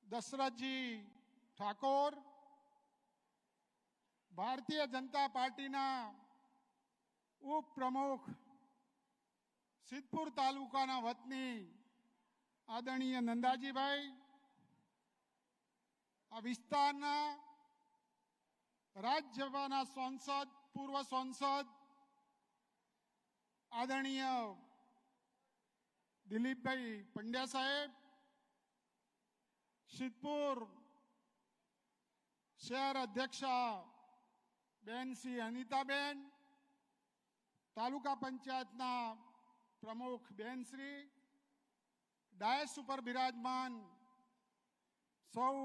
દશરથજી ઠાકોર, ભારતીય જનતા પાર્ટીના ઉપપ્રમુખ, સિદ્ધપુર તાલુકાના વતની આદરણીય નંદાજીભાઈ, આ વિસ્તારના રાજ્યસભાના સાંસદ, પૂર્વ સાંસદ આદરણીય દિલીપભાઈ પંડ્યા સાહેબ, સિદ્ધપુર શહેર અધ્યક્ષા બેન શ્રી અનિતાબેન, તાલુકા પંચાયતના પ્રમુખ બેન શ્રી, ડાયસ ઉપર બિરાજમાન સૌ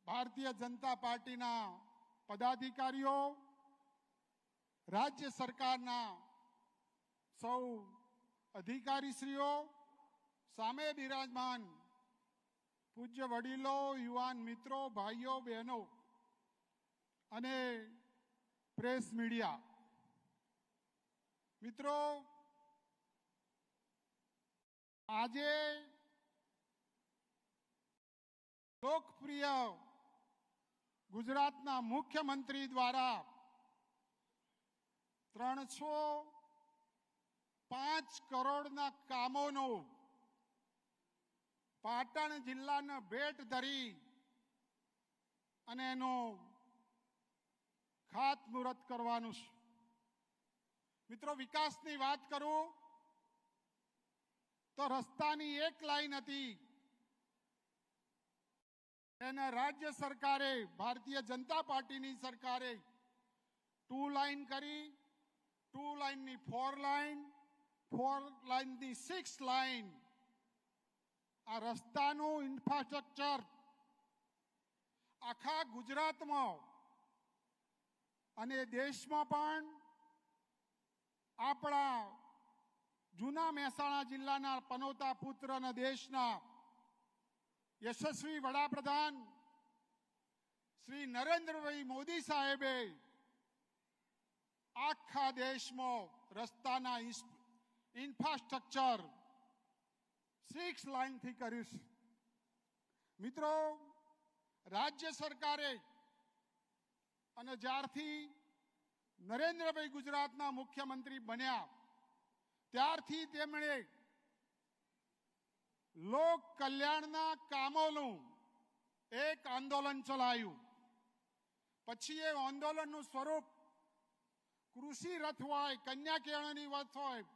ભારતીય જનતા પાર્ટીના પદાધિકારીઓ, રાજ્ય સરકારના સૌ અધિકારીશ્રીઓ, સામે બિરાજમાન પૂજ્ય વડીલો, યુવાન મિત્રો, ભાઈઓ બહેનો અને પ્રેસ મીડિયા મિત્રો, આજે લોકપ્રિય ગુજરાતના મુખ્યમંત્રી દ્વારા 305 કરોડના કામોનો પાટણ જિલ્લાને ભેટ ધરી અને એનું ખાતમુહૂર્ત કરવાનું છે. મિત્રો, વિકાસની વાત કરું તો રસ્તાની એક લાઈન હતી, એને રાજ્ય સરકારે, ભારતીય જનતા પાર્ટીની સરકારે 2 લાઈન કરી, 2 લાઈનની 4 લાઈન, 4 લાઈનની 6 લાઈન. આ રસ્તાનું ઇન્ફ્રાસ્ટ્રક્ચર આખા ગુજરાતમાં અને દેશમાં પણ આપણા જૂના મહેસાણા જિલ્લાના પનોતા પુત્ર અને દેશના યશસ્વી વડાપ્રધાન શ્રી નરેન્દ્રભાઈ મોદી સાહેબે આખા દેશમાં રસ્તાના ઇન્ફ્રાસ્ટ્રક્ચર 6 લાઈનથી કર્યું છે. મિત્રો, રાજ્ય સરકારે અને જ્યારથી નરેન્દ્રભાઈ ગુજરાતના મુખ્યમંત્રી બન્યા ત્યારથી તેમણે લોક કલ્યાણના કામોનું એક આંદોલન ચલાવ્યું. પછી એ આંદોલનનું સ્વરૂપ કૃષિ રથ હોય, કન્યા કેળવણી રથ હોય,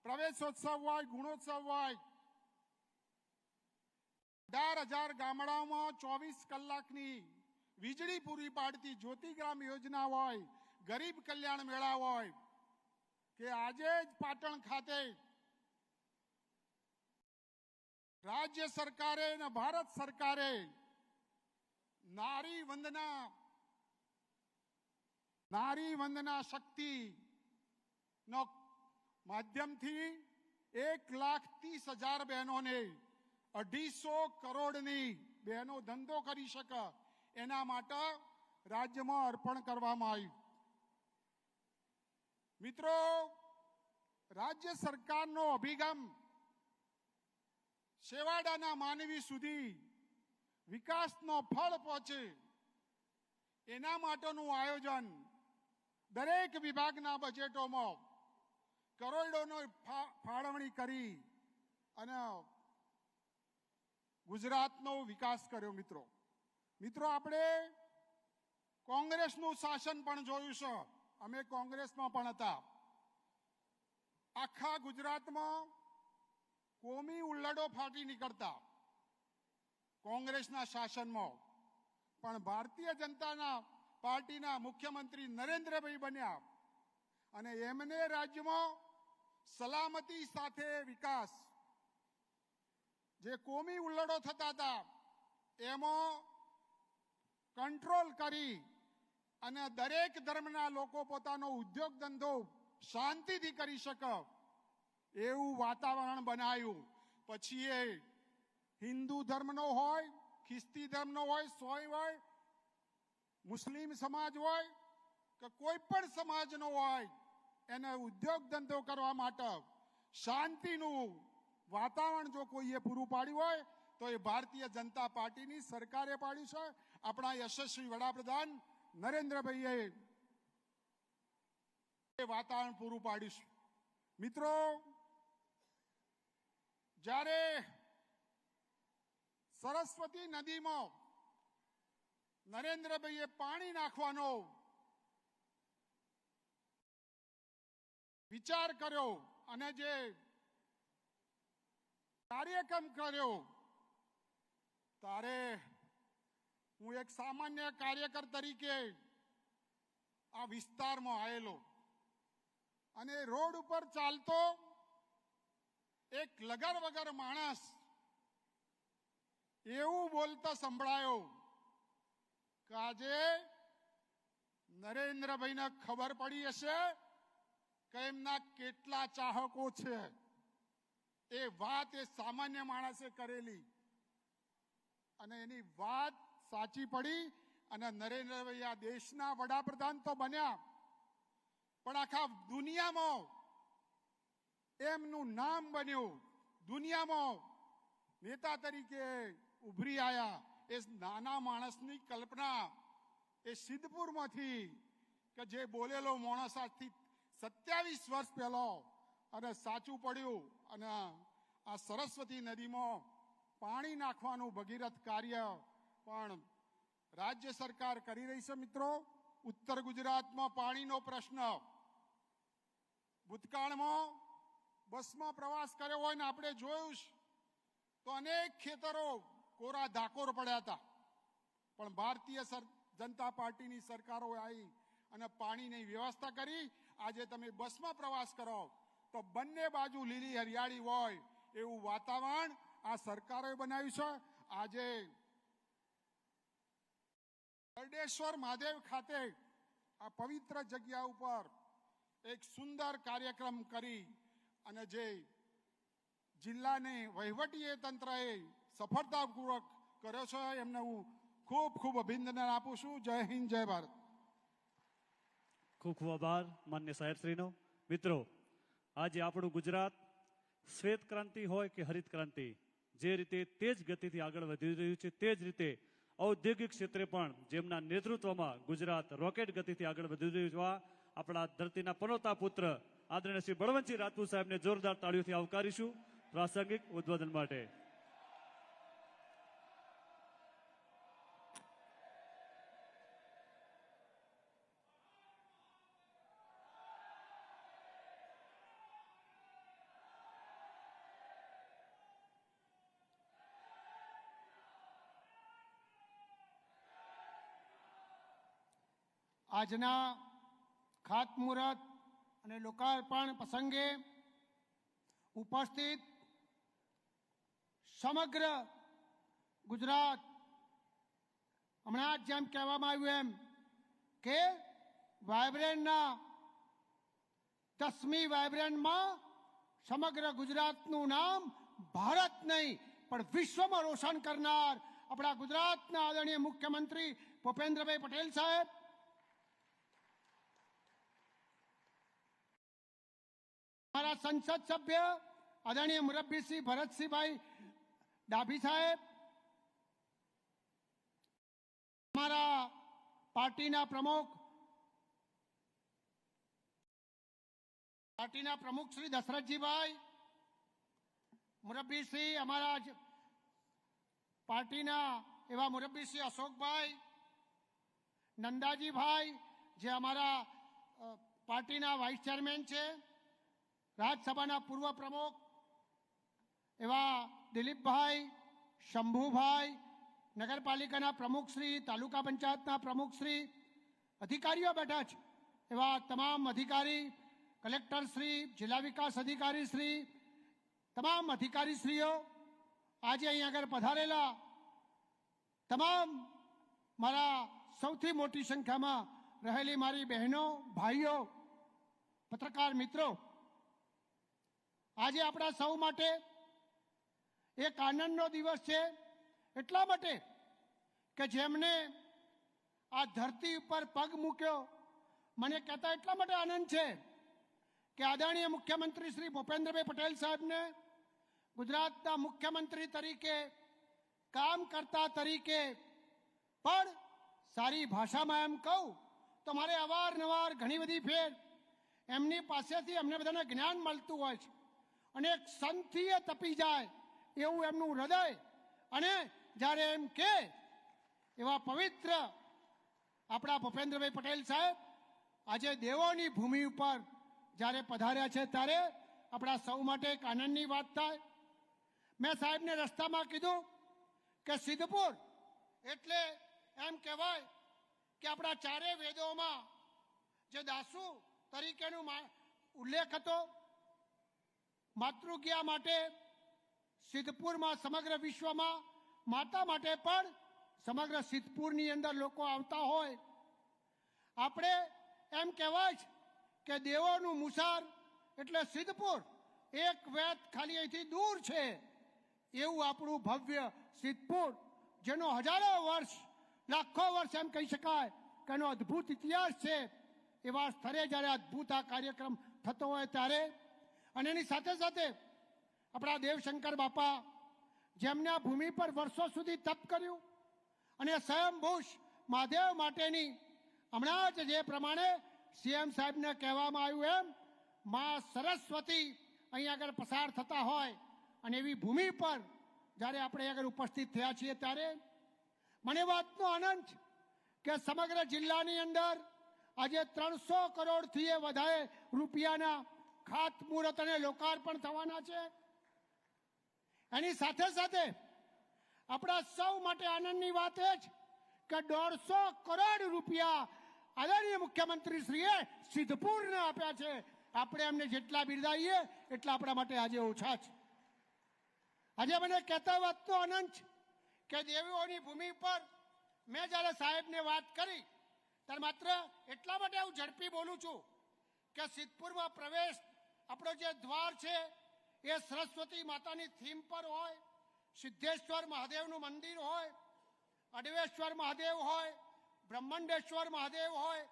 પ્રવેશોત્સવ હોય, ગુણોત્સવ હોય, 18,000 ગામડાઓમાં 24 કલાકની વીજળી પૂરી પાડતી જ્યોતિગ્રામ યોજના હોય, ગરીબ કલ્યાણ મેળા હોય, કે આજે જ પાટણ ખાતે રાજ્ય સરકારે અને ભારત સરકારે નારી વંદના શક્તિ નો માધ્યમથી 1,30,000 બહેનોને 250 કરોડની બહેનો ધંધો કરી શકે એના માટે રાજ્યમાં અર્પણ કરવામાં આવ્યું. મિત્રો, રાજ્ય સરકારનો અભિગમ છેવાડાના માનવી સુધી વિકાસનો ફળ પહોંચે એના માટેનું આયોજન દરેક વિભાગના બજેટોમાં કરોડોનો ફાળવણી કરી અને ગુજરાતનો વિકાસ કર્યો. મિત્રો, આપણે કોંગ્રેસનું શાસન પણ જોયું છે. અમે કોંગ્રેસમાં પણ હતા. આખા ગુજરાતમાં કોમી ઉલ્લડો ફાટી નીકળતા કોંગ્રેસના શાસનમાં, પણ ભારતીય જનતા પાર્ટીના મુખ્યમંત્રી નરેન્દ્રભાઈ બન્યા અને એમને રાજ્યમાં સલામતી સાથે વિકાસ, જે કોમી ઉલ્લડો થતા હતા એમાં કંટ્રોલ કરી અને દરેક ધર્મના લોકો પોતાનો ઉદ્યોગ ધંધો શાંતિથી કરી શકે એવું વાતાવરણ બનાવ્યું. પછી એ હિન્દુ ધર્મનો હોય, ખ્રિસ્તી ધર્મનો હોય, સોય હોય, મુસ્લિમ સમાજ હોય કે કોઈ પણ સમાજનો હોય, એને ઉદ્યોગ ધંધો કરવા માટે શાંતિનું વાતાવરણ જો કોઈએ પૂરું પાડ્યું હોય તો એ ભારતીય જનતા પાર્ટીની સરકારે પાડી છે. આપણા યશસ્વી વડાપ્રધાન નરેન્દ્રભાઈએ એ વાતાવરણ પૂરું પાડ્યું છે. મિત્રો, જ્યારે સરસ્વતી નદીમાં નરેન્દ્રભાઈએ પાણી નાખવાનો વિચાર કર્યો અને જે કાર્યક્રમ કર્યો, ત્યારે હું એક સામાન્ય કાર્યકર તરીકે આ વિસ્તારમાં આવેલો અને રોડ ઉપર ચાલતો એક લગર વગર માણસ એવું બોલતા સંભળાયો કે આજે નરેન્દ્રભાઈને ખબર પડી હશે કે એમના કેટલા ચાહકો છે. એ વાત એ સામાન્ય માણસે કરેલી અને એની વાત સાચી પડી અને નરેન્દ્રભાઈ આ દેશના વડાપ્રધાન તો બન્યા, પણ આખા દુનિયામાં એમનું નામ બન્યું. દુનિયામાં નેતા તરીકે ઉભરી આવ્યા. એ નાના માણસની કલ્પના એ સિદ્ધપુરમાંથી કે જે બોલેલો માણસ આજથી 27 વર્ષ પહેલો અને સાચું પડ્યું અને આ સરસ્વતી નદીમાં પાણી નાખવાનું ભગીરથ કાર્ય પણ રાજ્ય સરકાર કરી રહી છે. મિત્રો, ઉત્તર ગુજરાતમાં પાણીનો પ્રશ્ન, ભૂતકાળમાં બસમાં પ્રવાસ કર્યો હોય ને આપણે જોયું તો અનેક ખેતરો કોરા ધાકોર પડ્યા હતા, પણ ભારતીય જનતા પાર્ટીની સરકારો આવી અને પાણીની વ્યવસ્થા કરી. આજે તમે બસમાં પ્રવાસ કરો તો બંને બાજુ લીલી હરિયાળી હોય એવું વાતાવરણ આ સરકારોએ બનાવ્યું છે. આજે ગરડેશ્વર મહાદેવ ખાતે આ પવિત્ર જગ્યા ઉપર એક સુંદર કાર્યક્રમ કરી અને જે જિલ્લાને વહીવટી તંત્રએ સફળતાપૂર્વક કર્યો છે, એમને હું ખૂબ ખૂબ અભિનંદન આપું છું. જય હિન્દ, જય ભારત. ખૂબ ખૂબ આભાર માન્ય સાહેબશ્રીનો. મિત્રો, આજે આપણું ગુજરાત શ્વેત ક્રાંતિ હોય કે હરિત ક્રાંતિ, જે રીતે તેજ ગતિથી આગળ વધી રહ્યું છે, તે જ રીતે ઔદ્યોગિક ક્ષેત્રે પણ જેમના નેતૃત્વમાં ગુજરાત રોકેટ ગતિથી આગળ વધી રહ્યું છે, આપણા ધરતીના પનોતા પુત્ર આદરણીય શ્રી બળવંતસિંહ રાજપૂત સાહેબને જોરદાર તાળીઓથી આવકારીશું પ્રાસંગિક ઉદ્બોધન માટે. આજના ખાતમુહૂર્ત અને લોકાર્પણ પ્રસંગે ઉપસ્થિત સમગ્ર ગુજરાત, હમણાં જેમ કહેવામાં આવ્યું એમ કે વાઇબ્રન્ટના 10મી વાઇબ્રન્ટમાં સમગ્ર ગુજરાતનું નામ ભારત નહીં પણ વિશ્વમાં રોશન કરનાર આપણા ગુજરાતના આદરણીય મુખ્યમંત્રી ભૂપેન્દ્રભાઈ પટેલ સાહેબ, हमारा संसद सभ्य आदरणीय मुरब्बी सिंह भरतसिंह भाई डाभी साहेब, हमारा पार्टीना प्रमुख श्री दशरथजी भाई, मुरब्बी सिंह हमारा पार्टीना एवं मुरब्बी सिंह अशोक भाई, नंदाजी भाई जे हमारा पार्टीना वाइस चेरमेन है, राज्यसभा पूर्व प्रमुख एवं दिलीप भाई, शंभू भाई, नगरपालिका प्रमुख श्री, तालुका पंचायत प्रमुख श्री, अधिकारीओ बैठा एवं तमाम अधिकारी, कलेक्टर श्री, जिला विकास अधिकारी श्री, तमाम अधिकारी श्रीओ, आज अहीं आगळ पधारेला तमाम मारा सौथी मोटी संख्या में रहेली मारी बहनों, भाईओ, पत्रकार मित्रों, आज अपना सौ माटे एक आनंदनो दिवस है, एटला माटे के जेमने आ धरती पर पग मूक्यो, मने कहता एटला माटे आनंद है कि आदरणीय मुख्यमंत्री श्री भूपेन्द्रभाई पटेल साहब ने गुजरातना मुख्यमंत्री तरीके કામ કરતા તરીકે પણ સારી ભાષામાં એમ કહું તો મારે અવારનવાર ઘણી બધી ફેર એમની પાસેથી અમને બધાને જ્ઞાન મળતું હોય છે અને એક સંતથી તપી જાય એવું એમનું હૃદય અને જ્યારે એમ કે એવા પવિત્ર આપણા ભૂપેન્દ્રભાઈ પટેલ સાહેબ આજે દેવોની ભૂમિ ઉપર જ્યારે પધાર્યા છે ત્યારે આપણા સૌ માટે એક આનંદની વાત થાય. મેં સાહેબને રસ્તામાં કીધું કે સિદ્ધપુર એટલે એમ કહેવાય કે આપણા ચારે વેદોમાં જે દાસુ તરીકેનો ઉલ્લેખ હતો માતૃજ્ઞા માટે સિદ્ધપુરમાં સમગ્ર વિશ્વમાં માતા માટે પણ સમગ્ર સિદ્ધપુરની અંદર લોકો આવતા હોય. આપણે એમ કહેવાય છે કે દેવોનું મુસાર એટલે સિદ્ધપુર એક વેત ખાલી અહીંથી દૂર છે એવું આપણું ભવ્ય સિદ્ધપુર જેનો હજારો વર્ષ લાખો વર્ષ એમ કહી શકાય કે એનો અદ્ભુત ઇતિહાસ છે. એવા સ્થળે જ્યારે અદ્ભુત આ કાર્યક્રમ થતો હોય ત્યારે અને એની સાથે સાથે આપણા દેવશંકર બાપા જેમને આ ભૂમિ પર વર્ષો સુધી તપ કર્યું અને સ્વયંભૂષ મહાદેવ માટેની હમણાં જ જે પ્રમાણે સીએમ સાહેબને કહેવામાં આવ્યું એમ મા સરસ્વતી અહીં આગળ પસાર થતા હોય અને એવી ભૂમિ પર જ્યારે આપણે આગળ ઉપસ્થિત થયા છીએ ત્યારે મને વાતનો આનંદ કે સમગ્ર જિલ્લાની અંદર આજે 300 કરોડથી વધારે રૂપિયાના ખાતમુહૂર્ત અને લોકાર્પણ થવાના છે. એની સાથે સાથે આપણા સૌ માટે આનંદની વાત એ જ કે 150 કરોડ રૂપિયા આદરણીય મુખ્યમંત્રીશ્રીએ સિદ્ધપુરને આપ્યા છે. આપણે એમને જેટલા બિરદાવીએ એટલા આપણા માટે આજે ઓછા છે. આજે મને કહેતા વાતનો આનંદ છે કે દેવીઓની ભૂમિ પર મેં જ્યારે સાહેબને વાત કરી ત્યારે માત્ર એટલા માટે હું ઝડપી બોલું છું કે સિદ્ધપુરમાં પ્રવેશ આપણો જે દ્વાર છે એ સરસ્વતી માતાની થીમ પર હોય, સિદ્ધેશ્વર મહાદેવનું મંદિર હોય, અડવેશ્વર મહાદેવ હોય, બ્રહ્માંડેશ્વર મહાદેવ હોય,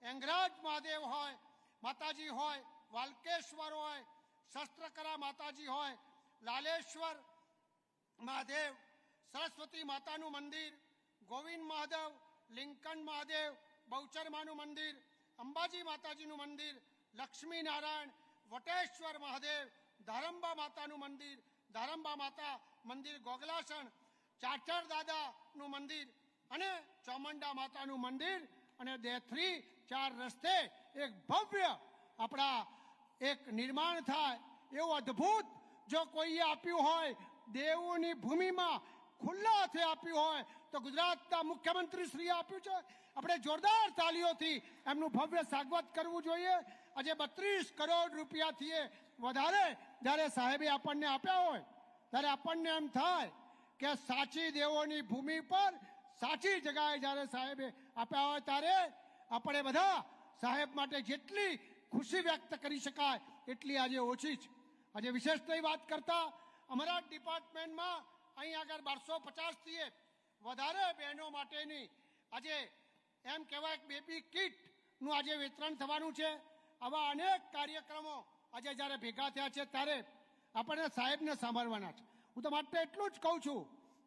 એંગરાજ મહાદેવ હોય, માતાજી હોય, વાલકેશ્વર હોય, શસ્ત્રકરા માતાજી હોય, લાલેશ્વર મહાદેવ, સરસ્વતી માતાનું મંદિર, ગોવિંદ મહાદેવ, લિંકન મહાદેવ, બહુચરમાનું મંદિર, અંબાજી માતાજીનું મંદિર, લક્ષ્મી નારાયણ, વટેશ્વર મહાદેવ, ધારંબા માતાનું મંદિર, ધારંબા માતા મંદિર ગોગલાસણ, ચાચર દાદાનું મંદિર અને ચોમંડા માતાનું મંદિર અને દેથરી 4 રસ્તે એક ભવ્ય આપણા એક નિર્માણ થાય એવું અદ્ભુત જો કોઈએ આપ્યું હોય દેવોની ભૂમિમાં ખુલ્લા હાથે આપ્યું હોય તો ગુજરાતના મુખ્યમંત્રી શ્રીએ આપ્યું છે. આપણે જોરદાર તાલીઓથી એમનું ભવ્ય સ્વાગત કરવું જોઈએ. આજે 32 કરોડ રૂપિયાથી વધારે જ્યારે સાહેબે આપણને આપ્યા હોય ત્યારે આપણને એમ થાય કે સાચી દેવોની ભૂમિ પર સાચી જગાએ જ્યારે સાહેબે આપ્યા હોય ત્યારે આપણે બધા સાહેબ માટે જેટલી ખુશી વ્યક્ત કરી શકાય એટલી આજે ઓછી છે. આજે વિશેષની વાત કરતા અમારા ડિપાર્ટમેન્ટમાં અહીં આગળ 1250થી વધારે બહેનો માટેની આજે એમ કહેવાય બેબી કિટનું આજે વિતરણ થવાનું છે. આવા અનેક કાર્યક્રમો આજે જ્યારે ભેગા થયા છે ત્યારે આપણને સાહેબને સાંભળવાના છે. હું તો માત્ર એટલું જ કહું છું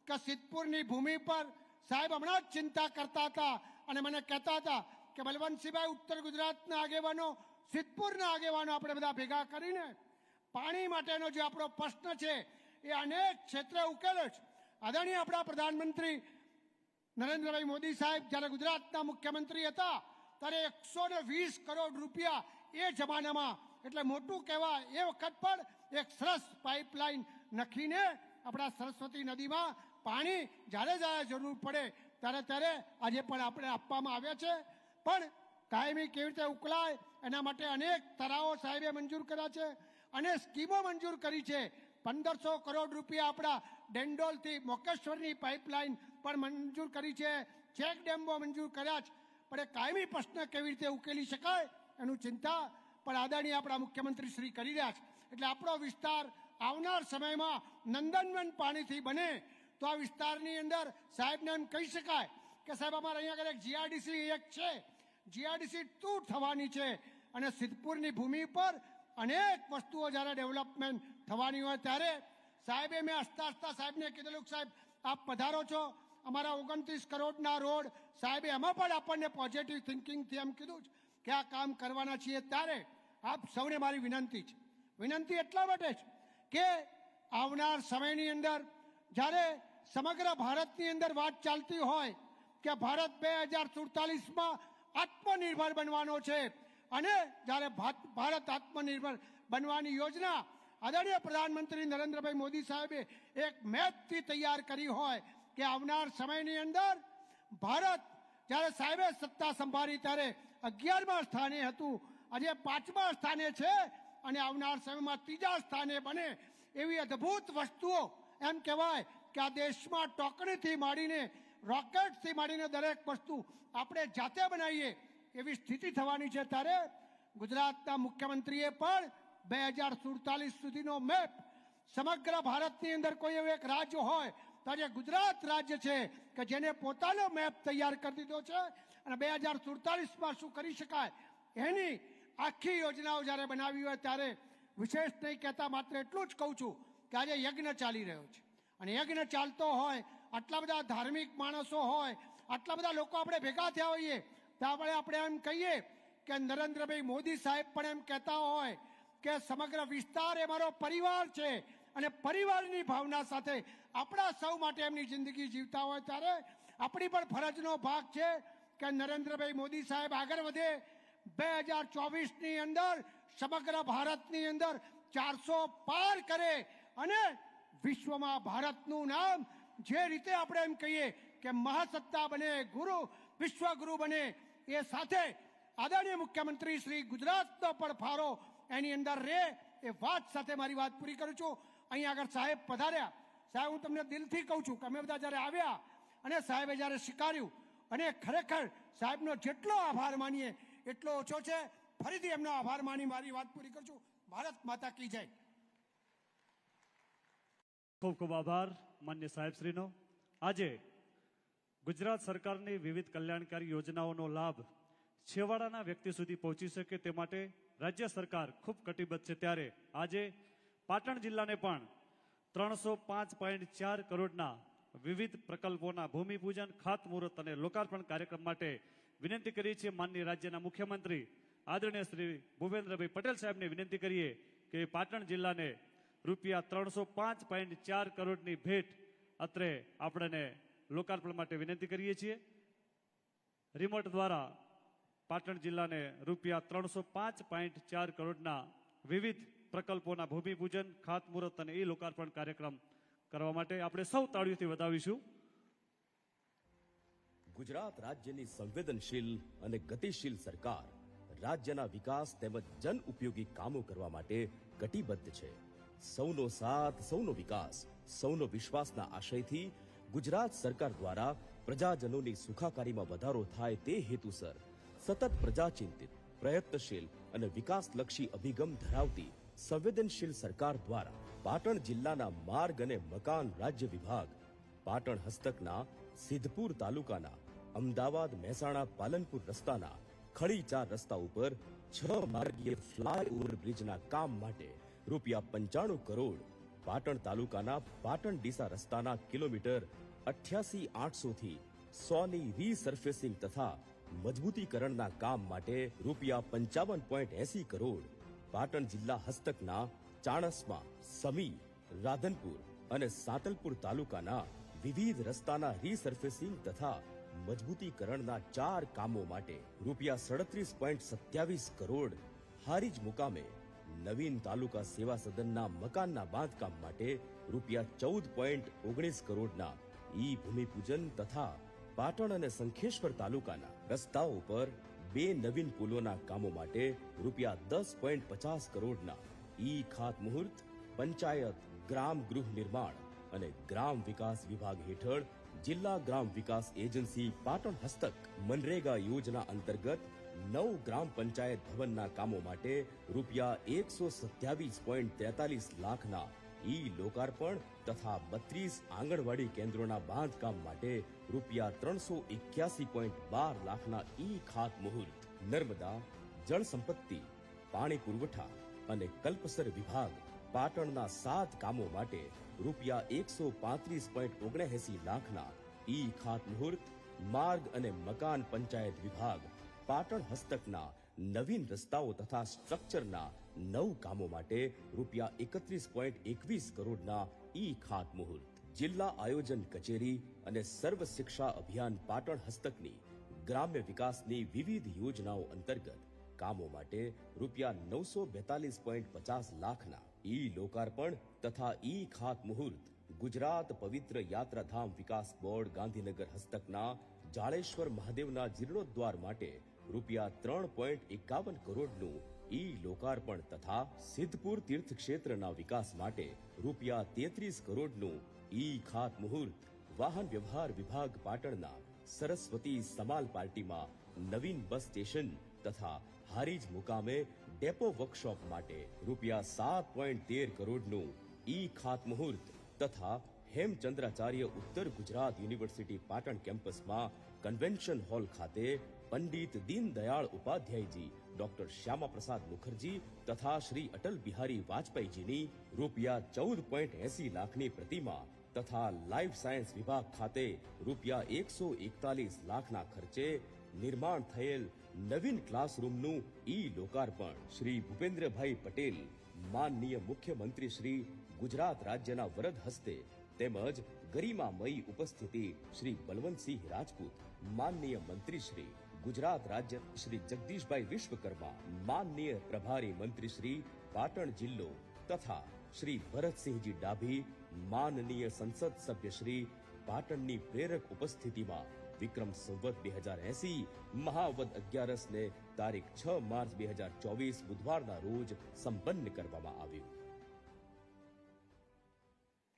કે સિદ્ધપુરની ભૂમિ પર સાહેબ હમણાં જ ચિંતા કરતા હતા અને મને કહેતા હતા કે બલવંતસિંહભાઈ ઉત્તર ગુજરાતના આગેવાનો સિદ્ધપુરના આગેવાનો આપણે બધા ભેગા કરીને પાણી માટેનો જે આપણો પ્રશ્ન છે એ અનેક ક્ષેત્રે ઉકેલો છે. આદરણીય આપણા પ્રધાનમંત્રી નરેન્દ્રભાઈ મોદી સાહેબ જ્યારે ગુજરાતના મુખ્યમંત્રી હતા ત્યારે 120 કરોડ રૂપિયા એ જમાનામાં એટલે મોટું કહેવાય એ વખત પણ એક સરસ પાઇપલાઇન નખીને આપણા સરસ્વતી નદીમાં પાણી જ્યારે જ્યારે જરૂર પડે ત્યારે આજે પણ આપણે આપવામાં આવ્યા છે. પણ કાયમી કેવી રીતે ઉકલાય એના માટે અનેક તરાવો સાહેબે મંજૂર કર્યા છે અને સ્કીમો મંજૂર કરી છે. 1500 કરોડ રૂપિયા આપણા ડેન્ડોલથી મોકેશ્વરની પાઇપલાઇન પણ મંજૂર કરી છે. ચેક ડેમો મંજૂર કર્યા છે. પણ એ કાયમી પ્રશ્ન કેવી રીતે ઉકેલી શકાય એનું ચિંતા પણ આદરણીય આપણા મુખ્યમંત્રી શ્રી કરી રહ્યા છે. એટલે આપણો વિસ્તાર આવનાર સમયમાં નંદનવન પાણીથી બને તો આ વિસ્તારની અંદર સાહેબને એમ કહી શકાય કે સાહેબ અમારે અહીંયા આગળ એક જીઆરડીસી એક છે, જીઆરડીસી 2 થવાની છે અને સિદ્ધપુરની ભૂમિ પર અનેક વસ્તુઓ જ્યારે ડેવલપમેન્ટ થવાની હોય ત્યારે સાહેબે મેં હસતા સાહેબને કીધેલું કે સાહેબ આપ પધારો છો, અમારા 29 કરોડના રોડ, સાહેબે એમાં પણ આપણને પોઝિટિવ થિંકિંગથી એમ કીધું કે આ કામ કરવાના છીએ. ત્યારે આપ સૌને મારી વિનંતી છે, વિનંતી એટલા માટે છે કે આવનાર સમયની અંદર જ્યારે સમગ્ર ભારતની અંદર વાત ચાલતી હોય કે ભારત 2047માં આત્મનિર્ભર બનવાનો છે, અને જ્યારે ભારત આત્મનિર્ભર બનવાની યોજના આદરણીય પ્રધાનમંત્રી નરેન્દ્રભાઈ મોદી સાહેબે એક મેપથી તૈયાર કરી હોય કે આવનાર સમયની અંદર ભારત જ્યારે સાહેબે સત્તા સંભાળી ત્યારે 11મા સ્થાને હતું, આજે 5મા સ્થાને છે, અને આવનાર સમયમાં 3જા સ્થાને બને એવી અદ્ભુત વસ્તુઓ, એમ કહેવાય કે આ દેશમાં ટોકણીથી માંડીને રોકેટથી માંડીને દરેક વસ્તુ આપણે જાતે બનાવીએ એવી સ્થિતિ થવાની છે. ત્યારે ગુજરાતના મુખ્યમંત્રીએ પણ 2047 સુધીનો મેપ સમગ્ર ભારતની અંદર કોઈ એવું એક રાજ્ય હોય તો આજે ગુજરાત રાજ્ય છે કે જેને પોતાનો મેપ તૈયાર કરી દીધો છે, અને 2047માં શું કરી શકાય એની આખી યોજનાઓ જ્યારે બનાવી હોય ત્યારે વિશેષ નહીં કહેતા માત્ર એટલું જ કહું છું કે આજે યજ્ઞ ચાલી રહ્યો છે, અને યજ્ઞ ચાલતો હોય, આટલા બધા ધાર્મિક માણસો હોય, આટલા બધા લોકો આપણે ભેગા થયા હોઈએ, ત્યારે આપણે એમ કહીએ કે નરેન્દ્રભાઈ મોદી સાહેબ પણ એમ કહેતા હોય કે સમગ્ર વિસ્તાર એ મારો પરિવાર છે, અને પરિવારની ભાવના સાથે આપણા સૌ માટે એમની જિંદગી જીવતા હોય ત્યારે આપણી પણ ફરજનો ભાગ છે કે નરેન્દ્રભાઈ મોદી સાહેબ આગળ વધે. 2024ની અંદર સમગ્ર ભારતની અંદર 400 પાર કરે, અને વિશ્વમાં ભારતનું નામ જે રીતે આપણે એમ કહીએ કે મહાસત્તા બને, ગુરુ વિશ્વગુરુ બને, એ સાથે આદરણીય મુખ્યમંત્રી શ્રી ગુજરાતનો પણ ફાળો એની અંદર રહે, એ વાત સાથે મારી વાત પૂરી કરું છું. અહીં આગળ સાહેબ પધાર્યા. સાહેબ, હું તમને દિલથી કહું છું કે અમે બધા જ્યારે આવ્યા અને સાહેબે જ્યારે સ્વીકાર્યું, અને ખરેખર સાહેબનો જેટલો આભાર માનીએ એટલો ઓછો છે. ફરીથી એમનો આભાર માની મારી વાત પૂરી કરું છું. ભારત માતા કી જય. ખૂબ ખૂબ આભાર માન્ય સાહેબશ્રીનો. આજે ગુજરાત સરકારની વિવિધ કલ્યાણકારી યોજનાઓનો લાભ છેવાડાના વ્યક્તિ સુધી પહોંચી શકે તે માટે રાજ્ય સરકાર ખૂબ કટિબદ્ધ છે. ત્યારે આજે પાટણ જિલ્લાને પણ 305.4 કરોડના વિવિધ પ્રકલ્પોના ભૂમિપૂજન, ખાતમુહૂર્ત અને લોકાર્પણ કાર્યક્રમ માટે વિનંતી કરી છે. માનનીય રાજ્યના મુખ્યમંત્રી આદરણીય શ્રી ભૂપેન્દ્રભાઈ પટેલ સાહેબને વિનંતી કરીએ કે પાટણ જિલ્લાને રૂપિયા 305.4 કરોડની ભેટ અત્રે આપણને લોકાર્પણ માટે વિનંતી કરીએ છીએ. રિમોટ દ્વારા પાટણ જિલ્લાને રૂપિયા 305.4 કરોડના વિવિધ પ્રકલ્પોના ભૂમિપૂજન, ખાતમુહૂર્ત અને એ લોકાર્પણ કાર્યક્રમ કરવા માટે આપણે સૌ તાળીઓથી વધાવીશું. ગુજરાત રાજ્યની સંવેદનશીલ અને ગતિશીલ સરકાર રાજ્યના વિકાસ તેમજ જન ઉપયોગી કામો કરવા માટે કટિબદ્ધ છે. સૌનો સાથ, સૌનો વિકાસ, સૌનો વિશ્વાસના આશયથી ગુજરાત સરકાર દ્વારા પ્રજાજનોની સુખાકારીમાં વધારો થાય તે હેતુસર સતત પ્રજાચિંતિત, પ્રયત્નશીલ અને વિકાસલક્ષી અભિગમ ધરાવતી સંવેદનશીલ સરકાર દ્વારા પાટણ જિલ્લાના માર્ગ અને મકાન રાજ્ય વિભાગ, પાટણ હસ્તકના સિદ્ધપુર તાલુકાના અમદાવાદ મહેસાણા પાલનપુર રસ્તાના ખડી 4 રસ્તા ઉપર 6 માર્ગીય ફ્લાયઓવર બ્રિજના કામ માટે રૂપિયા 95 કરોડ, પાટણ તાલુકાના પાટણ ડીસા રસ્તાના કિલોમીટર 88,800 થી 100ની રીસર્ફેસિંગ તથા મજબૂતીકરણના કામ માટે રૂપિયા 55.80 કરોડ, પાટણ જિલ્લા હસ્તકના ચાણસ્મા, સમી, રાધનપુર અને સાતલપુર તાલુકાના વિવિધ રસ્તાના રીસર્ફેસિંગ તથા મજબૂતીકરણના 4 કામો માટે રૂપિયા 37.27 કરોડ, હારીજ મુકામે નવીન તાલુકા સેવા સદનના મકાનના બાંધકામ માટે રૂપિયા 14.19 કરોડના ઈ ભૂમિપૂજન તથા પાટણ અને શંખેશ્વર તાલુકાના રસ્તાઓ પર 2 નવીન પુલોના કામો માટે રૂપિયા 10.50 કરોડના ઈ ખાતમુહૂર્ત, પંચાયત, ગ્રામ ગૃહ નિર્માણ અને ગ્રામ વિકાસ વિભાગ હેઠળ જિલ્લા ગ્રામ વિકાસ એજન્સી પાટણ હસ્તક મનરેગા યોજના અંતર્ગત 9 ગ્રામ પંચાયત ભવનના કામો માટે રૂપિયા 127.43 લાખના ઈ લોકાર્પણ તથા 32 આંગણવાડી કેન્દ્રોના બાંધકામ માટે રૂપિયા 381.12 લાખના ઈ ખાતમુહૂર્ત, નર્મદા, જળ સંપત્તિ, પાણી પુરવઠા અને કલ્પસર વિભાગ પાટણના 7 કામો માટે રૂપિયા 135.79 લાખના ઈ ખાતમુહૂર્ત, માર્ગ અને મકાન પંચાયત વિભાગ, પાટણ હસ્તકના નવીન રસ્તાઓ તથા સ્ટ્રક્ચરના 9 કામો માટે રૂપિયા 31.21 કરોડના ઈ ખાતમુહૂર્ત, જિલ્લા આયોજન કચેરી અને સર્વ શિક્ષા અભિયાન પાટણ હસ્તકની ગ્રામ્ય વિકાસની વિવિધ યોજનાઓ અંતર્ગત કામો માટે રૂપિયા 942.50 લાખના ઈ લોકાર્પણ તથા ઈ ખાતમુહૂર્ત, ગુજરાત પવિત્ર યાત્રાધામ વિકાસ બોર્ડ ગાંધીનગર હસ્તકના જાળેશ્વર મહાદેવના જીર્ણોદ્વાર માટે રૂપિયા 3.51 કરોડનું ઈ લોકાર્પણ તથા સિદ્ધપુર તીર્થ ક્ષેત્રના વિકાસ માટે રૂપિયા 33 કરોડનું ઈ ખાતમુહૂર્ત, વાહન વ્યવહાર વિભાગ પાટણના સરસ્વતી સમાલ પાર્ટીમાં નવીન બસ સ્ટેશન તથા હારીજ મુકામે ડેપો વર્કશોપ માટે રૂપિયા 7.13 કરોડનું ઈ ખાતમુહૂર્ત તથા હેમચંદ્રાચાર્ય ઉત્તર ગુજરાત યુનિવર્સિટી પાટણ કેમ્પસમાં કન્વેન્શન હોલ ખાતે પંડિત દીનદયાળ ઉપાધ્યાયજી, ડોક્ટર શ્યામા પ્રસાદ મુખર્જી તથા શ્રી અટલ બિહારી વાજપેયીજીની રૂપિયા 14.80 લાખની પ્રતિમા તથા લાઈફ સાયન્સ વિભાગ ખાતે રૂપિયા 141 લાખના ખર્ચે નિર્માણ થયેલ નવીન ક્લાસરૂમનું ઈ લોકાર્પણ શ્રી ભૂપેન્દ્રભાઈ પટેલ, માનનીય મુખ્યમંત્રી શ્રી ગુજરાત રાજ્યના વરદ હસ્તે તેમજ ગરિમામયી ઉપસ્થિતિ શ્રી બલવંતસિંહ રાજપૂત, માનનીય મંત્રી શ્રી ગુજરાત રાજ્ય શ્રી જગદીશભાઈ વિશ્વકર્મા, માનનીય પ્રભારી મંત્રી શ્રી પાટણ જિલ્લો તથા શ્રી ભરતસિંહજી ડાભી, માનનીય સંસદ સભ્ય શ્રી પાટણની પ્રેરક ઉપસ્થિતિમાં વિક્રમ સંવત 2080 મહાવદ 11 ને તારીખ 6 માર્ચ 2024 બુધવારના રોજ સંપન્ન કરવામાં આવ્યું.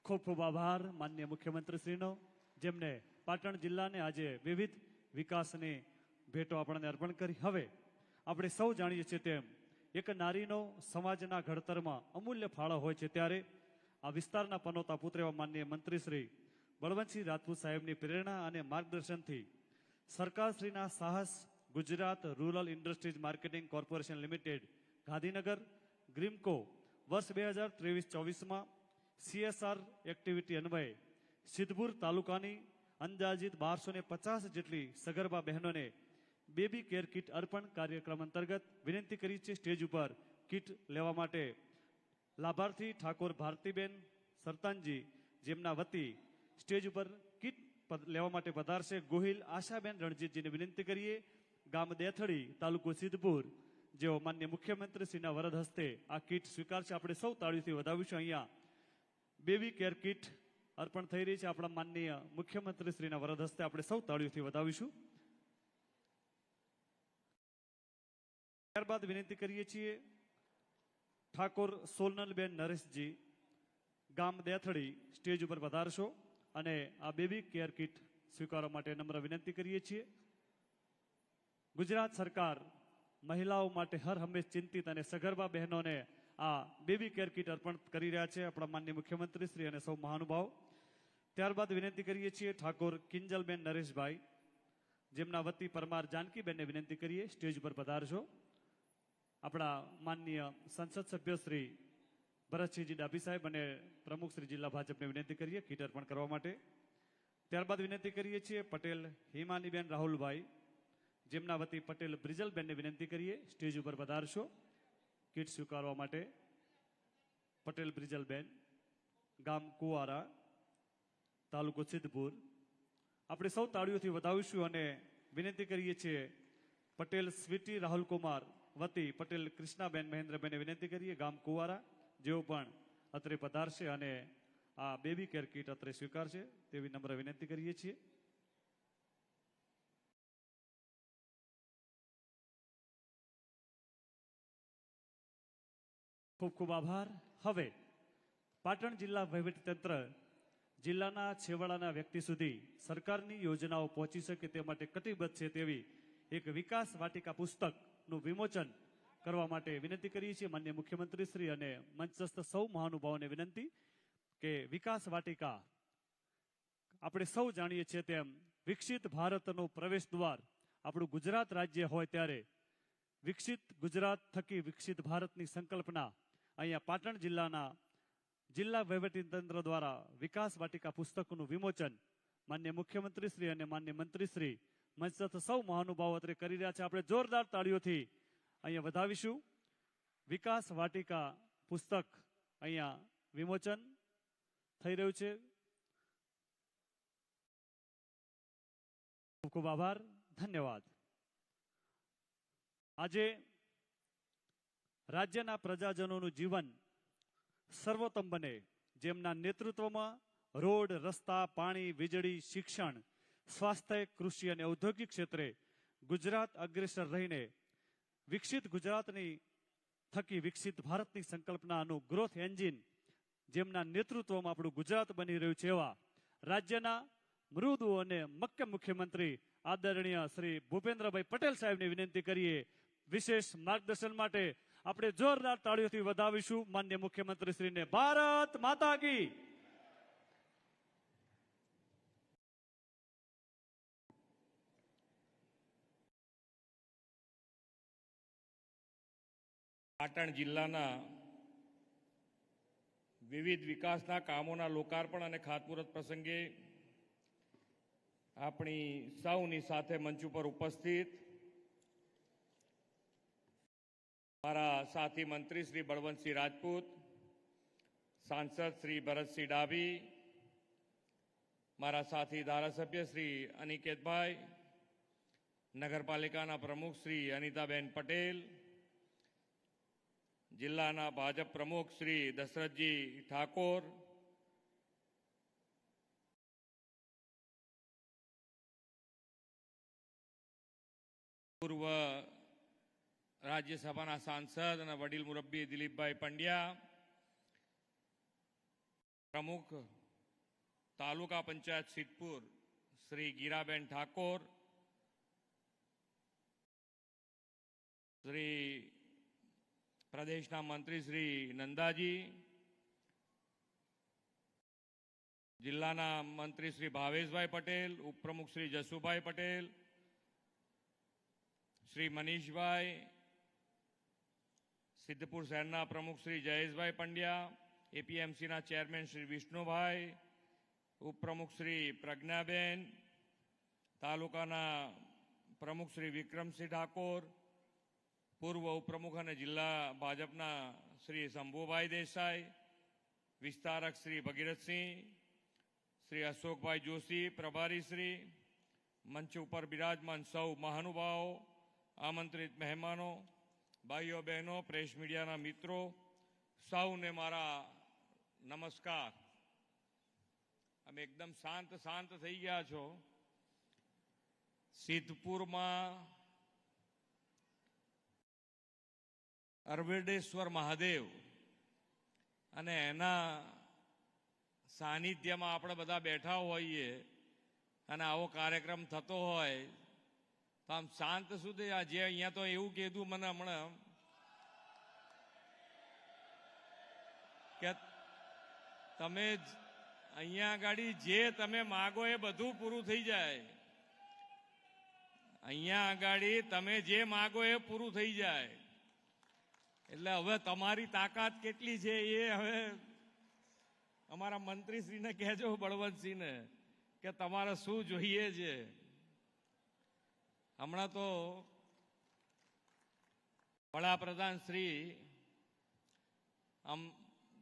ખૂબ ખૂબ આભાર માનનીય મુખ્યમંત્રીશ્રીનો, જેમને પાટણ જિલ્લાને આજે વિવિધ વિકાસની ભેટો આપણને અર્પણ કરી. હવે આપણે સૌ જાણીએ છીએ તેમ એક નારીનો સમાજના ઘડતરમાં અમૂલ્ય ફાળો હોય છે, ત્યારે આ વિસ્તારના પનોતા પુત્ર એવા માનનીય મંત્રી શ્રી બળવંતસિંહ રાજપૂત સાહેબની પ્રેરણા અને માર્ગદર્શનથી સરકારશ્રીના સાહસ Gujarat rural industries marketing corporation limited Gandhinagar GRIMCO વર્ષ 2023-24માં CSR એક્ટિવિટી અન્વયે સિદ્ધપુર તાલુકાની અંદાજિત 1250 જેટલી સગર્ભા બહેનોને બેબી કેર કિટ અર્પણ કાર્યક્રમ અંતર્ગત વિનંતી કરી છે. સ્ટેજ ઉપર કિટ લેવા માટે લાભાર્થી ઠાકોર ભારતીબેન સરતાનજી, જેમના વતી સ્ટેજ ઉપર કિટ લેવા માટે પધારશે ગોહિલ આશાબેન રણજીતજીને વિનંતી કરીએ. ગામ દેથડી, તાલુકો સિદ્ધપુર, જેઓ માન્ય મુખ્યમંત્રી શ્રીના વરદ હસ્તે આ કિટ સ્વીકારશે. આપણે સૌ તાળીઓથી વધાવીશું. અહીંયા બેબી કેર કિટ અર્પણ થઈ રહી છે. આપણા માનનીય મુખ્યમંત્રી શ્રીના વરદ હસ્તે આપણે સૌ તાળીઓથી વધાવીશું. ત્યારબાદ વિનંતી કરીએ છીએ ઠાકોર સોનલબેન નરેશજી, ગામ દેથડી, સ્ટેજ ઉપર પધારશો અને આ બેબી કેર કિટ સ્વીકારવા માટે નમ્ર વિનંતી કરીએ છીએ. ગુજરાત સરકાર મહિલાઓ માટે હર હંમેશ ચિંતિત અને સગર્ભા બહેનોને આ બેબી કેર કિટ અર્પણ કરી રહ્યા છે આપણા માનનીય મુખ્યમંત્રી શ્રી અને સૌ મહાનુભાવ. ત્યારબાદ વિનંતી કરીએ છીએ ઠાકોર કિંજલબેન નરેશભાઈ, જેમના વતી પરમાર જાનકીબેનને વિનંતી કરીએ સ્ટેજ ઉપર પધારશો. આપણા માનનીય સંસદ સભ્ય શ્રી ભરતસિંહજી ડાભી સાહેબ અને પ્રમુખ શ્રી જિલ્લા ભાજપને વિનંતી કરીએ કીટ અર્પણ કરવા માટે. ત્યારબાદ વિનંતી કરીએ છીએ પટેલ હિમાનીબેન રાહુલભાઈ, જેમના વતી પટેલ બ્રિજલબેનને વિનંતી કરીએ સ્ટેજ ઉપર પધારશો કીટ સ્વીકારવા માટે. પટેલ બ્રિજલબેન, ગામ કુવારા, તાલુકો સિદ્ધપુર. આપણે સૌ તાળીઓથી વધાવીશું અને વિનંતી કરીએ છીએ પટેલ સ્વીટી રાહુલકુમાર વતી પટેલ કૃષ્ણાબેન મહેન્દ્રબેનને વિનંતી કરીએ, ગામ કુવારા, જેઓ પણ અત્રે પધારશે અને આ બેબી કેર કિટ અત્રે સ્વીકારશે તેવી નમ્ર વિનંતી કરીએ છીએ. ખૂબ ખૂબ આભાર. હવે પાટણ જિલ્લા વહીવટીતંત્ર જિલ્લાના છેવાડાના વ્યક્તિ સુધી સરકારની યોજનાઓ પહોંચી શકે તે માટે કટિબદ્ધ છે તેવી એક વિકાસ વાટિકા પુસ્તકનું વિમોચન કરવા માટે વિનંતી કરીએ છીએ માનનીય મુખ્યમંત્રી શ્રી અને મંચસ્થ સૌ મહાનુભાવોને વિનંતી કે વિકાસ વાટિકા આપણે સૌ જાણીએ છીએ તેમ વિકસિત ભારતનો પ્રવેશ દ્વાર આપણું ગુજરાત રાજ્ય હોય ત્યારે વિકસિત ગુજરાત થકી વિકસિત ભારતની સંકલ્પના અહીંયા પાટણ જિલ્લાના જિલ્લા વહીવટીતંત્ર દ્વારા વિકાસ વાટિકા પુસ્તકનું વિમોચન માન્ય મુખ્યમંત્રી શ્રી અને માન્ય મંત્રી શ્રી મંચસ્થ સૌ મહાનુભાવો અત્રે કરી રહ્યા છે. આપણે જોરદાર તાળીઓથી અહીંયા વધાવીશું. વિકાસ વાટિકા પુસ્તક અહીંયા વિમોચન થઈ રહ્યું છે. ખૂબ ખૂબ આભાર, ધન્યવાદ. આજે રાજ્યના પ્રજાજનોનું જીવન સર્વોત્તમ બને, જેમના નેતૃત્વમાં રોડ, રસ્તા, પાણી, વીજળી, શિક્ષણ, સ્વાસ્થ્ય, કૃષિ અને ઔદ્યોગિક ક્ષેત્રે ગુજરાત અગ્રેસર રહીને વિકસિત ગુજરાતની થકી વિકસિત ભારતની સંકલ્પનાનું ગ્રોથ એન્જિન જેમના નેતૃત્વમાં આપણું ગુજરાત બની રહ્યું છે, એવા રાજ્યના મૃદુ અને મક્કમ મુખ્યમંત્રી આદરણીય શ્રી ભૂપેન્દ્રભાઈ પટેલ સાહેબને વિનંતી કરીએ વિશેષ માર્ગદર્શન માટે. આપણે જોરદાર તાળીઓથી વધાવીશું માન્ય મુખ્યમંત્રી શ્રીને. ભારત માતા કી. પાટણ જિલ્લાના વિવિધ વિકાસના કામોના લોકાર્પણ અને ખાતમુહૂર્ત પ્રસંગે આપણી સૌની સાથે મંચ ઉપર ઉપસ્થિત મારા સાથી મંત્રી શ્રી બળવંતસિંહ રાજપૂત, સાંસદ શ્રી ભરતસિંહ ડાભી, મારા સાથી ધારાસભ્ય શ્રી અનિકેતભાઈ, નગરપાલિકાના પ્રમુખ શ્રી અનિતાબેન પટેલ, જિલ્લાના ભાજપ પ્રમુખ શ્રી દશરથજી ઠાકોર, પૂર્વ રાજ્યસભાના સાંસદ અને વડીલ મુરબ્બી દિલીપભાઈ પંડ્યા, પ્રમુખ તાલુકા પંચાયત સિદ્ધપુર શ્રી ગીરાબેન ઠાકોર, શ્રી પ્રદેશના મંત્રી શ્રી નંદાજી, જિલ્લાના મંત્રી શ્રી ભાવેશભાઈ પટેલ, ઉપપ્રમુખ શ્રી જસુભાઈ પટેલ, શ્રી મનીષભાઈ, સિદ્ધપુર શહેરના પ્રમુખ શ્રી જયેશભાઈ પંડ્યા, એપીએમસીના ચેરમેન શ્રી વિષ્ણુભાઈ, ઉપપ્રમુખ શ્રી પ્રજ્ઞાબેન, તાલુકાના પ્રમુખ શ્રી વિક્રમસિંહ ઠાકોર, પૂર્વ ઉપપ્રમુખ અને જિલ્લા ભાજપના શ્રી શંભુભાઈ દેસાઈ, વિસ્તારક શ્રી ભગીરથસિંહ, શ્રી અશોકભાઈ જોશી પ્રભારી શ્રી, મંચ ઉપર બિરાજમાન સૌ મહાનુભાવો, આમંત્રિત મહેમાનો, ભાઈઓ બહેનો, પ્રેસ મીડિયાના મિત્રો, સૌને મારા નમસ્કાર. અમે એકદમ શાંત થઈ ગયા છો. સિદ્ધપુરમાં અરવેડેશ્વર મહાદેવ અને એના સાનિધ્યમાં આપણે બધા બેઠા હોઈએ અને આવો કાર્યક્રમ થતો હોય તો આમ શાંત સુધી જે અહીંયા તો એવું કીધું મને હમણાં કે તમે અહીંયા આગળ જે તમે માગો એ બધું પૂરું થઈ જાય. અહીંયા આગળ તમે જે માગો એ પૂરું થઈ જાય. એટલે હવે તમારી તાકાત કેટલી છે એ હવે અમારા મંત્રીશ્રીને કહેજો, બળવંતસિંહને, કે તમારે શું જોઈએ છે. હમણાં તો વડાપ્રધાન શ્રી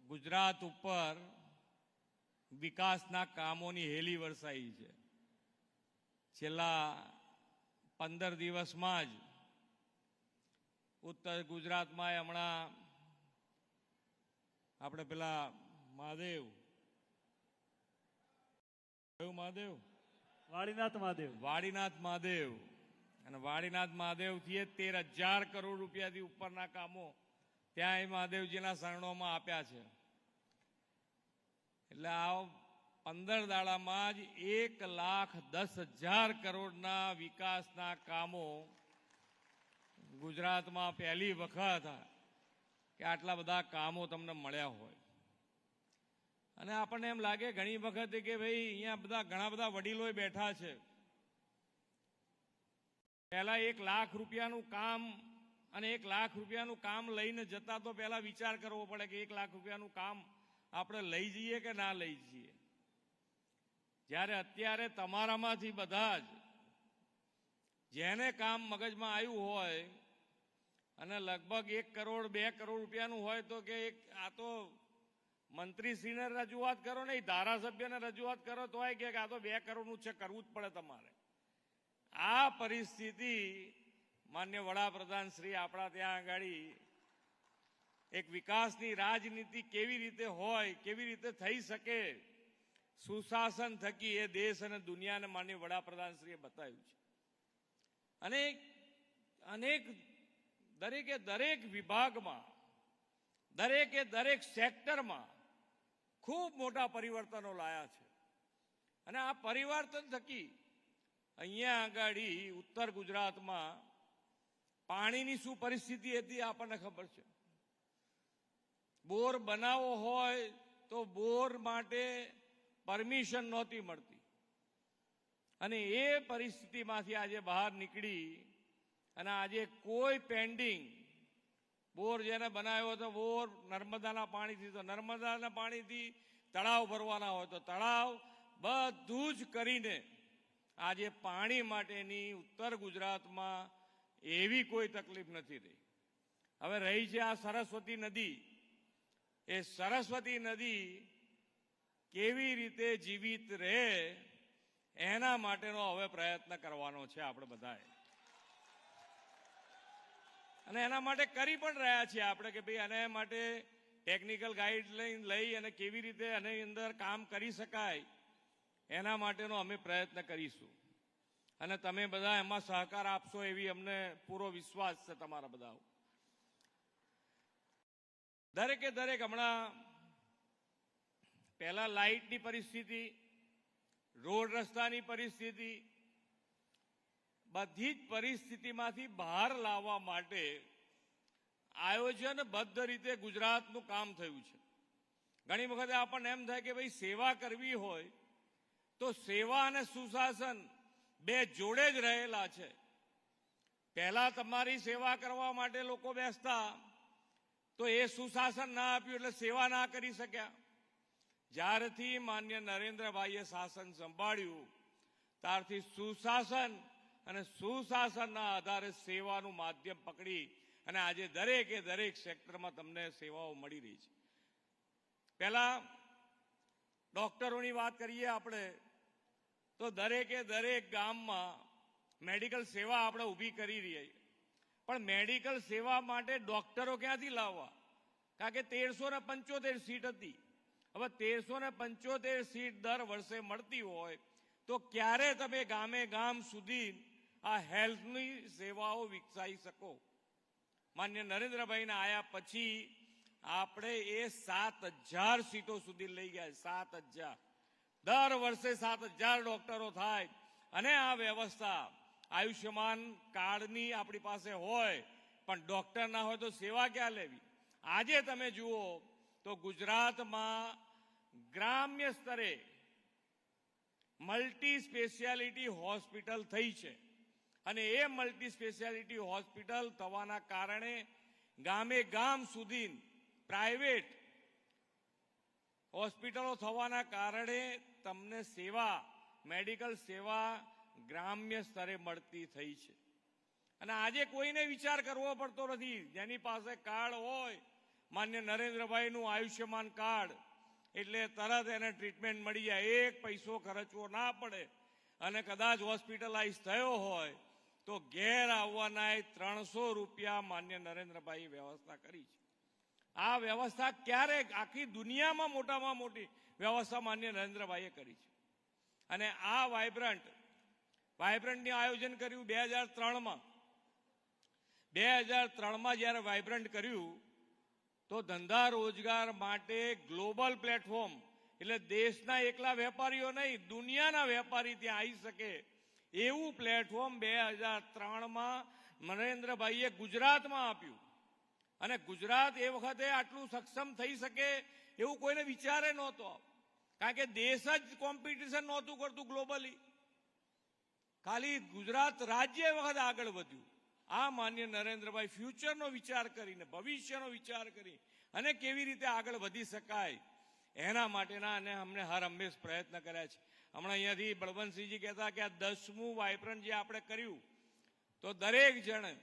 ગુજરાત ઉપર વિકાસના કામોની હેલી વરસાઈ છે. છેલ્લા 15 દિવસમાં જ ઉત્તર ગુજરાતમાં હમણાં આપણે પેલા મહાદેવ, કયું મહાદેવ? વાડીનાથ મહાદેવ. વાડીનાથ મહાદેવ. અને વાડીનાથ મહાદેવથી 13,000 કરોડ રૂપિયાથી ઉપરના કામો ત્યાં એ મહાદેવજીના શરણોમાં આપ્યા છે. એટલે આ 15 દાડામાં જ 1,10,000 કરોડના વિકાસના કામો ગુજરાતમાં પહેલી વખત કે આટલા બધા કામો તમને મળ્યા હોય. અને આપણને એમ લાગે ઘણી વખતે કે ભાઈ અહીંયા બધા ઘણા બધા વડીલો બેઠા છે. પહેલા 1 લાખ રૂપિયાનું કામ અને 1 લાખ રૂપિયાનું કામ લઈને જતા તો પહેલા વિચાર કરવો પડે કે 1 લાખ રૂપિયાનું કામ આપણે લઈ જઈએ કે ના લઈ જઈએ. જ્યારે અત્યારે તમારામાંથી બધા જ જેને કામ મગજમાં આવ્યું હોય અને લગભગ 1 કરોડ 2 કરોડ રૂપિયાનું હોય તો કે આ તો મંત્રીશ્રીને રજૂઆત કરો ને ધારાસભ્યને રજૂઆત કરો તો કે આ તો 2 કરોડનું છે, કરવું જ પડે તમારે. આ પરિસ્થિતિ માન્ય વડાપ્રધાન શ્રી આપણા ત્યાં આગળ એક વિકાસની રાજનીતિ કેવી રીતે હોય, કેવી રીતે થઈ શકે, સુશાસન થકી એ દેશ અને દુનિયાને માન્ય વડાપ્રધાનશ્રીએ બતાવ્યું છે. અને અનેક દરેકે દરેક વિભાગમાં, દરેકે દરેક સેક્ટરમાં ખૂબ મોટા પરિવર્તનો લાયા છે. અને આ પરિવર્તન થકી અહીંયા આગળ ઉત્તર ગુજરાતમાં પાણીની શું પરિસ્થિતિ હતી આપણને ખબર છે. બોર બનાવવો હોય તો બોર માટે પરમિશન નહોતી મળતી. અને એ પરિસ્થિતિમાંથી આજે બહાર નીકળી અને આજે કોઈ પેન્ડિંગ બોર જેને બનાવ્યો તો બોર નર્મદાના પાણીથી, તો નર્મદાના પાણીથી તળાવ ભરવાના હોય તો તળાવ, બધું જ કરીને આજે પાણી માટેની ઉત્તર ગુજરાતમાં એવી કોઈ તકલીફ નથી રહી. હવે રહી છે આ સરસ્વતી નદી. એ સરસ્વતી નદી કેવી રીતે જીવિત રહે એના માટેનો હવે પ્રયત્ન કરવાનો છે આપણે બધાએ. અને એના માટે કરી પણ રહ્યા છીએ આપણે કે ભાઈ આને માટે ટેકનિકલ ગાઈડલાઈન લઈ અને કેવી રીતે આની અંદર કામ કરી શકાય એના માટેનો અમે પ્રયત્ન કરીશું. અને તમે બધા એમાં સહકાર આપશો એવી અમને પૂરો વિશ્વાસ છે તમારા બધા. દરેકે દરેક હમણાં પહેલા લાઇટની પરિસ્થિતિ, રોડ રસ્તાની પરિસ્થિતિ, બધી જ પરિસ્થિતિમાંથી બહાર લાવવા માટે આયોજનબદ્ધ રીતે ગુજરાતનું કામ થયું છે. ઘણી વખતે આપણને એમ થાય કે ભાઈ સેવા કરવી હોય તો સેવા અને સુશાસન બે જોડે જ રહેલા છે. પહેલા તમારી સેવા કરવા માટે લોકો બેસતા તો એ સુશાસન ના આપ્યું એટલે સેવા ના કરી શક્યા. જ્યારથી માન્ય નરેન્દ્રભાઈએ શાસન સંભાળ્યું ત્યારથી સુશાસન અને સુશાસનના આધારે સેવાનું માધ્યમ પકડી અને આજે દરેકે દરેક સેક્ટરમાં તમને સેવાઓ મળી રહી છે. પહેલા ડોક્ટરોની વાત કરીએ આપણે તો દરેકે દરેક ગામમાં મેડિકલ સેવા આપણે ઊભી કરી રહી. પણ મેડિકલ સેવા માટે ડોક્ટરો ક્યાંથી લાવવા? કારણ કે 1375 સીટ હતી. હવે 1375 સીટ દર વર્ષે મળતી હોય તો ક્યારે તમે ગામે ગામ સુધી આ હેલ્થની સેવાઓ વિકસાવી શકો? માન્ય નરેન્દ્રભાઈના આયા પછી આપણે એ 7000 સીટો સુધી લઈ ગયા. 7000 દર વર્ષે 7000 ડોક્ટરો થાય. અને આ વ્યવસ્થા આયુષ્યમાન કાર્ડની આપણી પાસે હોય પણ ડોક્ટર ના હોય તો સેવા ક્યાં લેવી? આજે તમે જુઓ તો ગુજરાતમાં ગ્રામ્ય સ્તરે મલ્ટી સ્પેશિયાલિટી હોસ્પિટલ થઈ છે. અને એ મલ્ટી સ્પેશિયાલિટી હોસ્પિટલ થવાના કારણે ગામે ગામ સુધી પ્રાઇવેટ હોસ્પિટલો થવાના કારણે તમને સેવા, મેડિકલ સેવા ગ્રામ્ય સ્તરે મળતી થઈ છે. અને આજે કોઈને વિચાર કરવો પડતો નથી. જેની પાસે કાર્ડ હોય, માન્ય નરેન્દ્રભાઈનું આયુષ્યમાન કાર્ડ, એટલે તરત એને ટ્રીટમેન્ટ મળી જાય. એક પૈસો ખર્ચવો ના પડે. અને કદાચ હોસ્પિટલાઇઝ થયો હોય તો ઘેર આવવાના 300 રૂપિયા માન્ય નરેન્દ્રભાઈ વ્યવસ્થા કરી છે. આ વ્યવસ્થા ક્યારેક આખી દુનિયામાં મોટામાં મોટી વ્યવસ્થા માન્ય નરેન્દ્રભાઈએ કરી છે. અને આ વાઇબ્રન્ટનું આયોજન કર્યું 2003માં. 2003માં જ્યારે વાઇબ્રન્ટ કર્યું તો ધંધા રોજગાર માટે ગ્લોબલ પ્લેટફોર્મ, એટલે દેશના એકલા વેપારીઓ નહીં, દુનિયાના વેપારી ત્યાં આવી શકે એવું પ્લેટફોર્મ 2003માં નરેન્દ્રભાઈએ ગુજરાતમાં આપ્યું. અને ગુજરાત એ વખતે આટલું સક્ષમ થઈ શકે એવું કોઈને વિચારે નહોતો. કારણ કે દેશ જ કોમ્પિટિશન નહોતું કરતું ગ્લોબલી. ખાલી ગુજરાત રાજ્ય એ વખતે આગળ વધ્યું. આ માન્ય નરેન્દ્રભાઈ ફ્યુચરનો વિચાર કરીને, ભવિષ્યનો વિચાર કરી અને કેવી રીતે આગળ વધી શકાય એના માટેના અને અમને હર હંમેશ પ્રયત્ન કર્યા છે. હમણાં અહીંયાથી બળવંતસિંહજી કહેતા કે આ 10મું વાઇબ્રન્ટ જે આપણે કર્યું, તો દરેક જણ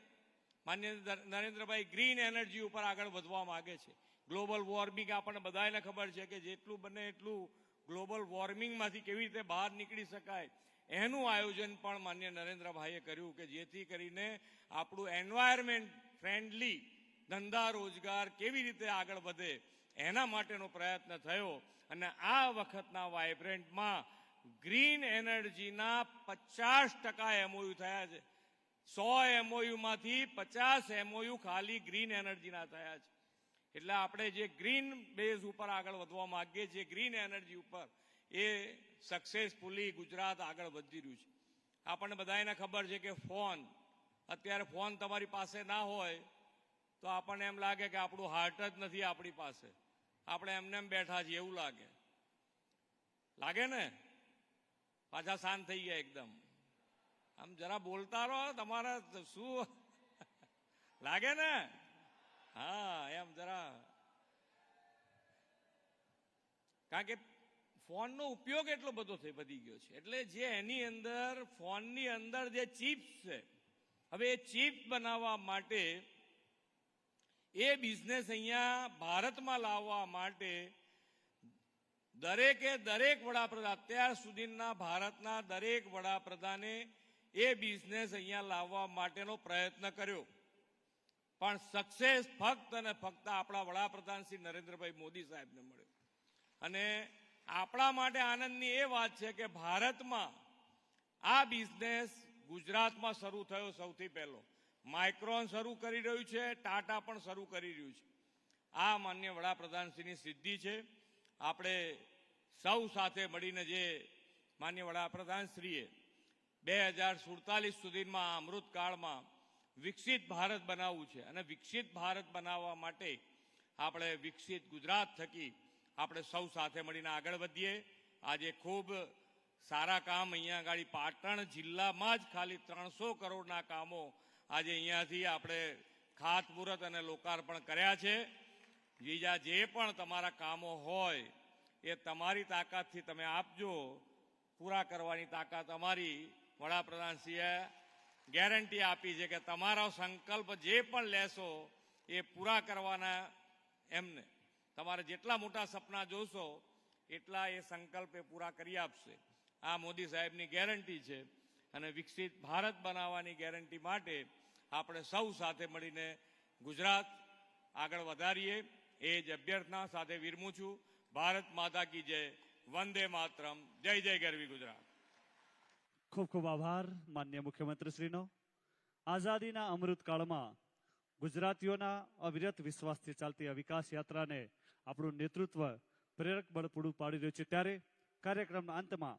માન્ય નરેન્દ્રભાઈ ગ્રીન એનર્જી ઉપર આગળ વધવા માંગે છે. ગ્લોબલ વોર્મિંગ આપણને બધાને ખબર છે કે જેટલું બને એટલું ગ્લોબલ વોર્મિંગમાંથી કેવી રીતે બહાર નીકળી શકાય એનું આયોજન પણ માન્ય નરેન્દ્રભાઈએ કર્યું કે જેથી કરીને આપણું એન્વાયરમેન્ટ ફ્રેન્ડલી ધંધા રોજગાર કેવી રીતે આગળ વધે એના માટેનો પ્રયત્ન થયો. અને આ વખતના વાઇબ્રન્ટમાં ગ્રીન એનર્જીના 50% MOU થયા છે. 100 MOUમાંથી 50 MOU ખાલી ગ્રીન એનર્જીના થયા છે. એટલે આપણે જે ગ્રીન બેઝ ઉપર આગળ વધવા માંગીએ છીએ, ગ્રીન એનર્જી ઉપર, એ સક્સેસફુલી ગુજરાત આગળ વધી રહ્યું છે. આપણને બધાને ખબર છે કે ફોન, અત્યારે ફોન તમારી પાસે ના હોય તો આપણને એમ લાગે કે આપણું હાર્ટ જ નથી આપણી પાસે, આપણે એમને એમ બેઠા છીએ એવું લાગે ને? પાછા શાંત થઈ ગયા એકદમ. આમ જરા બોલતા રહો, તમારે શું લાગે ને? હા, એમ જરા, કારણ કે ફોનનો ઉપયોગ એટલો બધો વધી ગયો છે. એટલે જે એની અંદર, ફોનની અંદર જે ચિપ્સ છે, હવે એ ચિપ્સ બનાવવા માટે, એ બિઝનેસ અહીંયા ભારતમાં લાવવા માટે દરેક વડાપ્રધાન, અત્યાર સુધીના ભારતના દરેક વડાપ્રધાને એ બિઝનેસ અહીંયા લાવવા માટેનો પ્રયત્ન કર્યો. પણ સક્સેસ ફક્ત અને ફક્ત આપણા વડાપ્રધાન શ્રી નરેન્દ્રભાઈ મોદી સાહેબને મળ્યો. અને આપણા માટે આનંદની એ વાત છે કે ભારતમાં આ બિઝનેસ ગુજરાતમાં શરૂ થયો સૌથી પહેલો. માઇક્રોન શરૂ કરી રહ્યું છે, ટાટા પણ શરૂ કરી રહ્યું છે. આ માન્ય વડાપ્રધાનશ્રીની સિદ્ધિ છે. આપણે સૌ સાથે મળીને જે માન્ય વડાપ્રધાનશ્રીએ 2047 સુધીમાં અમૃતકાળમાં વિકસિત ભારત બનાવવું છે, અને વિકસિત ભારત બનાવવા માટે આપણે વિકસિત ગુજરાત થકી આપણે સૌ સાથે મળીને આગળ વધીએ. આજે ખૂબ સારા કામ અહીંયા આગળ પાટણ જિલ્લામાં જ ખાલી 300 કરોડના કામો આજે અહીંયાથી આપણે ખાતમુહૂર્ત અને લોકાર્પણ કર્યા છે. બીજા જે પણ તમારા કામો હોય એ તમારી તાકાતથી તમે આપજો, પૂરા કરવાની તાકાત અમારી. વડાપ્રધાનશ્રીએ ગેરંટી આપી છે કે તમારો સંકલ્પ જે પણ લેશો એ પૂરા કરવાના. એમને તમારે જેટલા મોટા સપના જોશો એટલા એ સંકલ્પ એ પૂરા કરી આપશે. આ મોદી સાહેબની ગેરંટી છે. અને વિકસિત ભારત બનાવવાની ગેરંટી માટે આપણે સૌ સાથે મળીને ગુજરાત આગળ વધારીએ, એ જ અભ્યર્થના સાથે વિરમું છું. ભારત માતા કી જય, વંદે માતરમ, જય જય ગરવી ગુજરાત. ખૂબ ખૂબ આભાર માન્ય મુખ્યમંત્રીશ્રીનો. આઝાદીના અમૃતકાળમાં ગુજરાતીઓના અવિરત વિશ્વાસથી ચાલતી આ વિકાસ યાત્રાને આપણું નેતૃત્વ પ્રેરક બળ પૂરું પાડી રહ્યું છે. ત્યારે કાર્યક્રમના અંતમાં